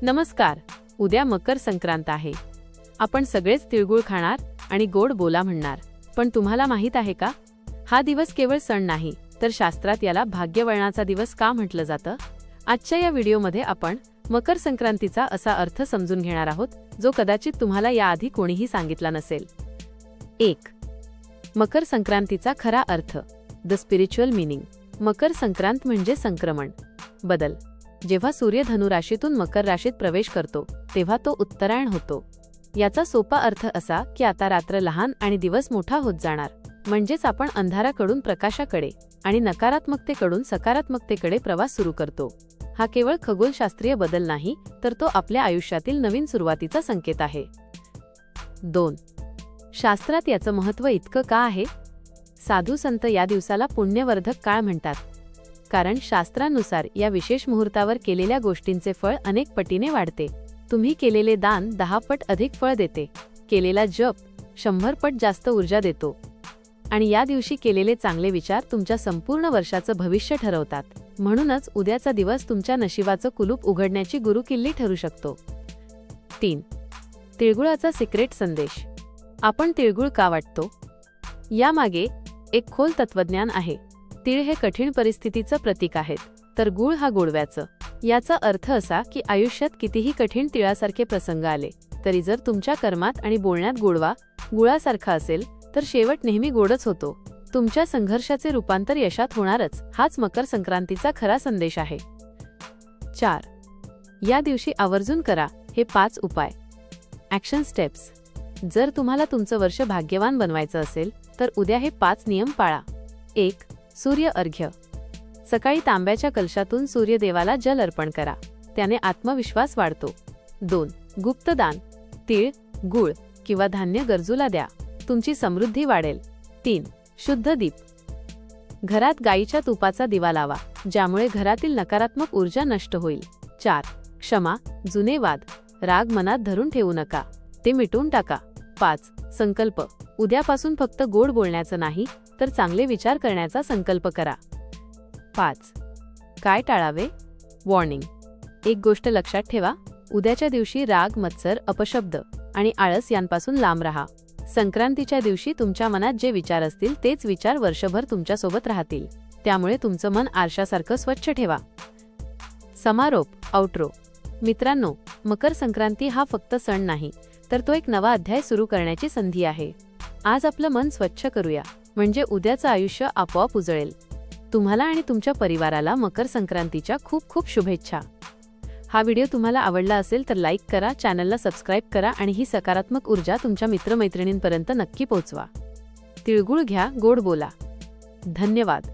नमस्कार. उद्या मकर संक्रांत आहे. आपण सगळेच तिळगुळ खाणार आणि गोड बोला म्हणणार. पण तुम्हाला माहित आहे का, हा दिवस केवळ सण नाही, तर शास्त्रात याला भाग्यवळणाचा दिवस का म्हटलं जातं? आजच्या या व्हिडिओमध्ये आपण मकर संक्रांतीचा असा अर्थ समजून घेणार आहोत, जो कदाचित तुम्हाला याआधी कोणीही सांगितला नसेल. 1. मकर संक्रांतीचा खरा अर्थ. The spiritual meaning. Makar Sankrant म्हणजे संक्रमण, बदल. जेव्हा सूर्य धनु राशीतून मकर राशीत प्रवेश करतो, तेव्हा तो उत्तरायण होतो. याचा सोपा अर्थ असा की आता रात्र लहान आणि दिवस मोठा होत जाणार. म्हणजेच आपण अंधाराकडून प्रकाशाकडे आणि नकारात्मकतेकडून सकारात्मकतेकडे प्रवास सुरू करतो. हा केवळ खगोलशास्त्रीय बदल नाही, तर तो आपल्या आयुष्यातील नवीन सुरुवातीचा संकेत आहे. 2. शास्त्रात याचं महत्त्व इतकं का आहे? साधू संत या दिवसाला पुण्यवर्धक काळ म्हणतात, कारण शास्त्रानुसार या विशेष मुहूर्तावर केलेल्या गोष्टींचे फळ अनेक पटीने वाढते. तुम्ही केलेले दान 10 पट अधिक फळ देते, केलेला जप 100 पट जास्त ऊर्जा देतो, आणि या दिवशी केलेले चांगले विचार तुमच्या संपूर्ण वर्षाचं भविष्य ठरवतात. म्हणूनच उद्याचा दिवस तुमच्या नशिबाचं कुलूप उघडण्याची गुरुकिल्ली ठरू शकतो. 3. तिळगुळाचा सिक्रेट संदेश. आपण तिळगुळ का वाटतो? यामागे एक खोल तत्वज्ञान आहे. तीळ हे कठीण परिस्थितीचं प्रतीक आहेत, तर गुळ हा गोडव्याचं. याचा अर्थ असा की आयुष्यात कितीही कठीण तिळासारखे प्रसंग आले, तरी जर तुमच्या कर्मात आणि बोलण्यात गोडवा गुळासारखा असेल, तर शेवट नेहमी गोडच होतो. तुमच्या संघर्षाचे रूपांतर यशात होणारच. हाच मकर संक्रांतीचा खरा संदेश आहे. 4. या दिवशी आवर्जून करा हे 5 उपाय. Action steps. जर तुम्हाला तुमचं वर्ष भाग्यवान बनवायचं असेल, तर उद्या हे 5 नियम पाळा. 1. सूर्य अर्घ्य. सकाळी तांब्याच्या कलशातून सूर्यदेवाला जल अर्पण करा, त्याने आत्मविश्वास वाढतो. 2. गुप्तदान. तीळ, गूळ किंवा धान्य गरजूला द्या, तुमची समृद्धी वाढेल. 3. शुद्ध दीप. घरात गाईच्या तुपाचा दिवा लावा, ज्यामुळे घरातील नकारात्मक ऊर्जा नष्ट होईल. 4. क्षमा. जुने वाद, राग मनात धरून ठेवू नका, ते मिटवून टाका. 5. संकल्प. उद्यापासून फक्त गोड बोलण्याचं नाही, तर चांगले विचार करण्याचा संकल्प करा. 5. काय टाळावे? वॉर्निंग. एक गोष्ट लक्षात ठेवा, उद्याच्या दिवशी राग, मत्सर, अपशब्द आणि आळस यांपासून लांब राहा. संक्रांतीच्या दिवशी तुमच्या मनात जे विचार असतील तेच विचार वर्षभर तुमच्यासोबत राहतील. त्यामुळे तुमचं मन आरशासारखं स्वच्छ ठेवा. समारोप, आउट्रो. मित्रांनो, मकर संक्रांती हा फक्त सण नाही, तर तो एक नवा अध्याय सुरू करण्याची संधी आहे. आज आपलं मन स्वच्छ करूया, म्हणजे उद्याचं आयुष्य आपोआप उजळेल. तुम्हाला आणि तुमच्या परिवाराला मकर संक्रांतीच्या खूप खूप शुभेच्छा. हा व्हिडिओ तुम्हाला आवडला असेल तर लाईक करा, चॅनलला सबस्क्राईब करा आणि ही सकारात्मक ऊर्जा तुमच्या मित्रमैत्रिणींपर्यंत नक्की पोहोचवा. तिळगुळ घ्या, गोड बोला. धन्यवाद.